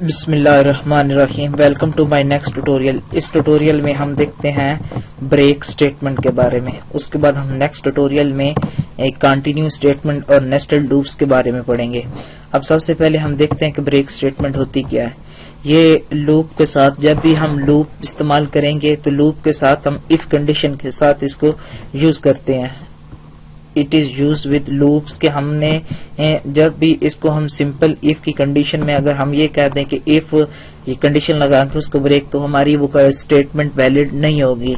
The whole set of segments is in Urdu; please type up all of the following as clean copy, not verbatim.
بسم اللہ الرحمن الرحیم. Welcome to my next tutorial. اس ٹوٹوریل میں ہم دیکھتے ہیں بریک سٹیٹمنٹ کے بارے میں. اس کے بعد ہم نیکسٹ ٹوٹوریل میں ایک کنٹینیو سٹیٹمنٹ اور نیسٹڈ لوپس کے بارے میں پڑھیں گے. اب سب سے پہلے ہم دیکھتے ہیں کہ بریک سٹیٹمنٹ ہوتی کیا ہے. یہ لوپ کے ساتھ جب بھی ہم لوپ استعمال کریں گے تو لوپ کے ساتھ ہم اف کنڈیشن کے ساتھ اس کو یوز کرتے ہیں. It is use with loops کہ ہم نے جب بھی اس کو ہم سمپل اف کی کنڈیشن میں اگر ہم یہ کہہ دیں کہ اف یہ کنڈیشن لگا کے اس کو بریک تو ہماری وہ اسٹیٹمنٹ ویلڈ نہیں ہوگی,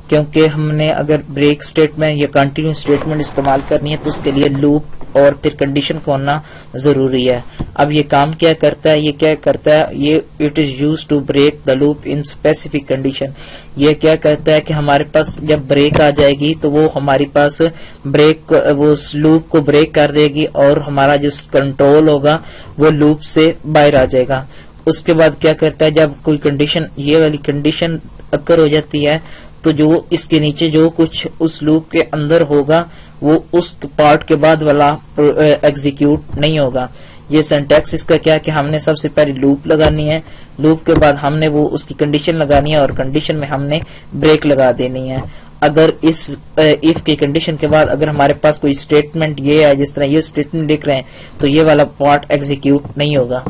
کیونکہ ہم نے اگر بریک اسٹیٹمنٹ یا کنٹینیو اسٹیٹمنٹ استعمال کرنی ہے تو اس کے لیے لوپ اور پھر کنڈیشن کو ہونا ضروری ہے. اب یہ کام کیا کرتا ہے, یہ کیا کرتا ہے, یہ it is use to break the loop in specific condition. یہ کیا کرتا ہے کہ ہمارے پاس جب بریک آ جائے گی تو وہ ہمارے پاس بریک وہ لوپ کو بریک کر دے گی اور ہمارا جو کنٹرول ہوگا وہ لوپ سے باہر آ جائے گا. اس کے بعد کیا کرتا ہے, جب کوئی کنڈیشن یہ والی کنڈیشن اکر ہو جاتی ہے تو جو اس کے نیچے جو کچھ اس لوپ کے اندر ہوگا وہ اس پارٹ کے بعد والا ایگزیکیوٹ نہیں ہوگا. یہ سینٹیکس اس کا کیا کہ ہم نے سب سے پہلے لوپ لگانی ہے, لوپ کے بعد ہم نے وہ اس کی کنڈیشن لگانی ہے اور کنڈیشن میں ہم نے بریک لگا دینی ہے. اگر اس اف کی کنڈیشن کے بعد اگر ہمارے پاس کوئی اسٹیٹمنٹ یہ ہے جس طرح یہ اسٹیٹمنٹ لکھ رہے ہیں تو یہ والا پارٹ ایگزیکیوٹ نہیں ہوگا.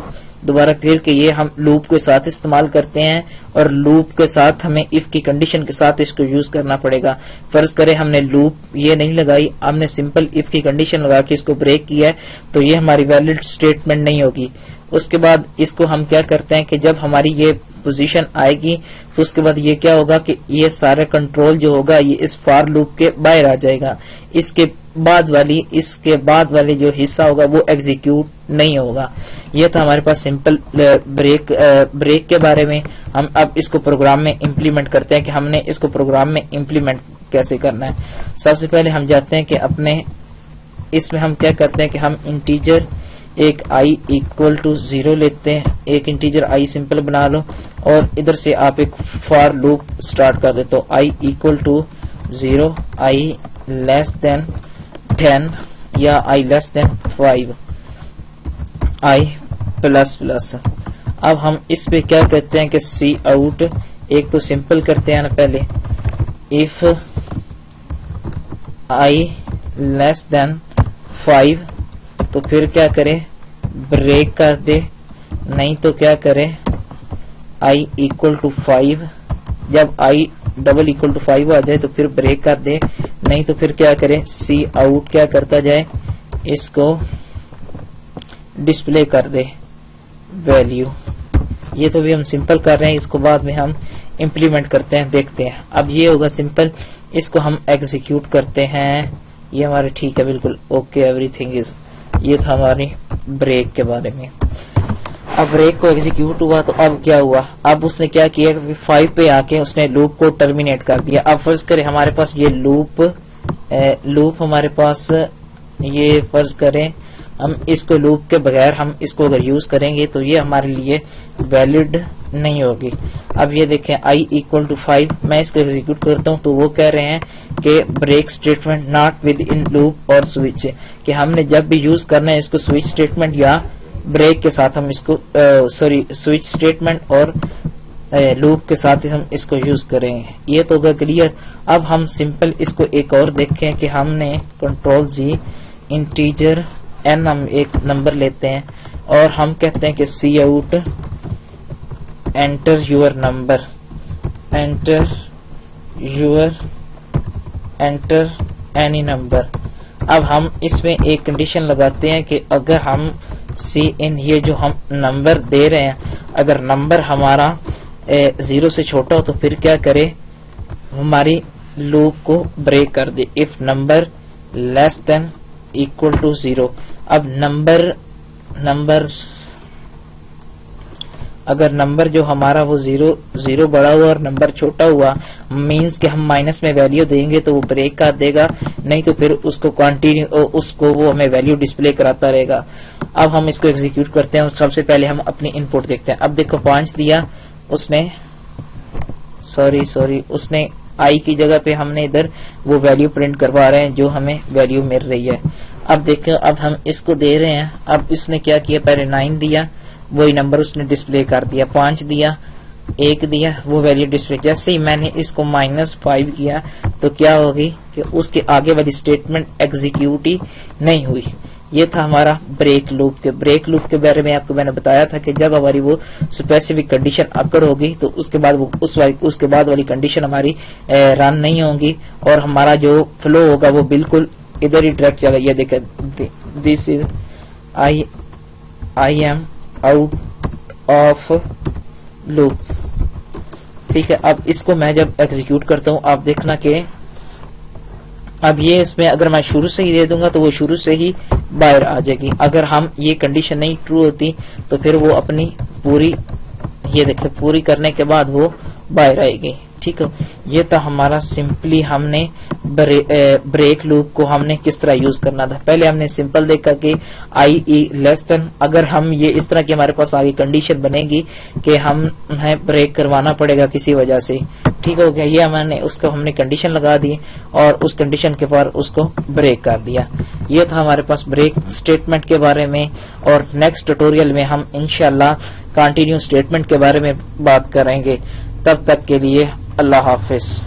دوبارہ پھر کہ یہ ہم لوپ کے ساتھ استعمال کرتے ہیں اور لوپ کے ساتھ ہمیں اف کی کنڈیشن کے ساتھ اس کو یوز کرنا پڑے گا. فرض کریں ہم نے لوپ یہ نہیں لگائی, ہم نے سمپل اف کی کنڈیشن لگا کے اس کو بریک کیا ہے تو یہ ہماری ویلڈ اسٹیٹمنٹ نہیں ہوگی. اس کے بعد اس کو ہم کیا کرتے ہیں کہ جب ہماری یہ پوزیشن آئے گی تو اس کے بعد یہ کیا ہوگا کہ یہ سارا کنٹرول جو ہوگا یہ اس فار لوپ کے باہر آ جائے گا. اس کے بعد والی جو حصہ ہوگا وہ ایگزیکیوٹ نہیں ہوگا. یہ تھا ہمارے پاس سمپل بریک کے بارے میں. ہم اب اس کو پروگرام میں امپلیمنٹ کرتے ہیں کہ ہم نے اس کو پروگرام میں امپلیمنٹ کیسے کرنا ہے. سب سے پہلے ہم جاتے ہیں کہ اپنے اس میں ہم کیا کرتے ہیں کہ ہم انٹیجر ایک i equal to 0 لیتے ہیں, ایک انٹیجر i سمپل بنا لو اور ادھر سے آپ ایک فار لوپ سٹارٹ کر دیں. تو i equal to 0, i less than 10 یا i less than 5, i plus plus. اب ہم اس پہ کیا کرتے ہیں کہ سی آؤٹ ایک تو سمپل کرتے ہیں نا پہلے, if i less than 5 تو پھر کیا کرے بریک کر دے, نہیں تو کیا کرے i equal to 5, جب i ڈبل equal to 5 آ جائے تو پھر بریک کر دے, نہیں تو پھر کیا کرے سی آؤٹ کیا کرتا جائے اس کو ڈسپلے کر دے ویلیو. یہ تو بھی ہم سمپل کر رہے ہیں, اس کو بعد میں ہم امپلیمنٹ کرتے ہیں, دیکھتے ہیں. اب یہ ہوگا سمپل, اس کو ہم ایگزیکیوٹ کرتے ہیں. یہ ہمارے ٹھیک ہے بالکل اوکے, ایوری تھنگ از. یہ تھا ہماری بریک کے بارے میں. اب بریک کو ایگزیکیوٹ ہوا تو اب کیا ہوا, اب اس نے کیا کیا 5 پہ آ کے اس نے لوپ کو ٹرمینیٹ کر دیا. اب فرض کریں ہمارے پاس یہ لوپ ہمارے پاس یہ فرض کریں ہم اس کو لوپ کے بغیر ہم اس کو اگر یوز کریں گے تو یہ ہمارے لیے ویلڈ نہیں ہوگی. اب یہ دیکھیں i equal to 5, میں اس کو ایگزیکیوٹ کرتا ہوں تو وہ کہہ رہے ہیں کہ break statement not with in loop اور سوئچ, کہ ہم نے جب بھی یوز کرنا ہے اس کو سوئچ اسٹیٹمنٹ یا بریک کے ساتھ ہم اس کو سوئچ اسٹیٹمنٹ اور لوپ کے ساتھ ہم اس کو یوز کریں گے. یہ تو ہوگا کلیئر. اب ہم سمپل اس کو ایک اور دیکھیں کہ ہم نے کنٹرول زی انٹیجر n ہم ایک نمبر لیتے ہیں اور ہم کہتے ہیں کہ C out enter your number, enter any number. اب ہم اس میں ایک کنڈیشن لگاتے ہیں کہ اگر ہم سی ان یہ جو ہم نمبر دے رہے ہیں اگر نمبر ہمارا 0 سے چھوٹا ہو تو پھر کیا کرے ہماری لوپ کو بریک کر دے. If number less than equal to 0. اب اگر نمبر جو ہمارا وہ 0 بڑا ہوا اور نمبر چھوٹا ہوا مینس کہ ہم مائنس میں ویلیو دیں گے تو وہ بریک کر دے گا, نہیں تو پھر اس کو کنٹینیو اس کو وہ ہمیں ویلیو ڈسپلے کراتا رہے گا. اب ہم اس کو ایگزیکیوٹ کرتے ہیں. سب سے پہلے ہم اپنی ان پٹ دیکھتے ہیں. اب دیکھو 5 دیا اس نے, سوری اس نے i کی جگہ پہ ہم نے ادھر وہ ویلیو پرنٹ کروا رہے ہیں جو ہمیں ویلیو مل رہی ہے. اب دیکھیں اب ہم اس کو دے رہے ہیں. اب اس نے کیا کیا پہلے 9 دیا, وہی نمبر اس نے ڈسپلے کر دیا، 5 دیا 1 دیا، وہ ویلیو ڈسپلے. جیسے ہی میں نے اس کو -5 کیا تو کیا ہوگی کہ اس کے آگے والی اسٹیٹمنٹ ایگزیکیوٹ ہی نہیں ہوئی. یہ تھا ہمارا بریک لوپ کے بارے میں آپ کو میں نے بتایا تھا کہ جب ہماری وہ اسپیسیفک کنڈیشن اکر ہوگی تو اس کے بعد اس کے بعد والی کنڈیشن ہماری رن نہیں ہوگی اور ہمارا جو فلو ہوگا وہ بالکل ادھر ہی ٹریک چلے. یہ دیکھیں this is I am out of loop. ٹھیک ہے، اب اس کو میں جب ایگزیکیوٹ کرتا ہوں آپ دیکھنا کہ اب یہ اس میں اگر میں شروع سے ہی دے دوں گا تو وہ شروع سے ہی باہر آ جائے گی. اگر ہم یہ کنڈیشن نہیں ٹرو ہوتی تو پھر وہ اپنی پوری یہ دیکھیں پوری کرنے کے بعد وہ باہر آئے گی. ٹھیک ہے، یہ تھا ہمارا سمپلی ہم نے بریک لوپ کو ہم نے کس طرح یوز کرنا تھا. پہلے ہم نے سمپل دیکھا کہ آئی ای لیس دین، اگر ہم یہ اس طرح کی ہمارے پاس آگے کنڈیشن بنے گی کہ ہمیں بریک کروانا پڑے گا کسی وجہ سے. ٹھیک ہو گیا، یہ ہم نے کنڈیشن لگا دی اور اس کنڈیشن کے بعد اس کو بریک کر دیا. یہ تھا ہمارے پاس بریک اسٹیٹمنٹ کے بارے میں، اور نیکسٹ ٹیوٹوریل میں ہم انشاءاللہ کنٹینیو اسٹیٹمنٹ کے بارے میں بات کریں گے. تب تک کے لیے اللہ حافظ.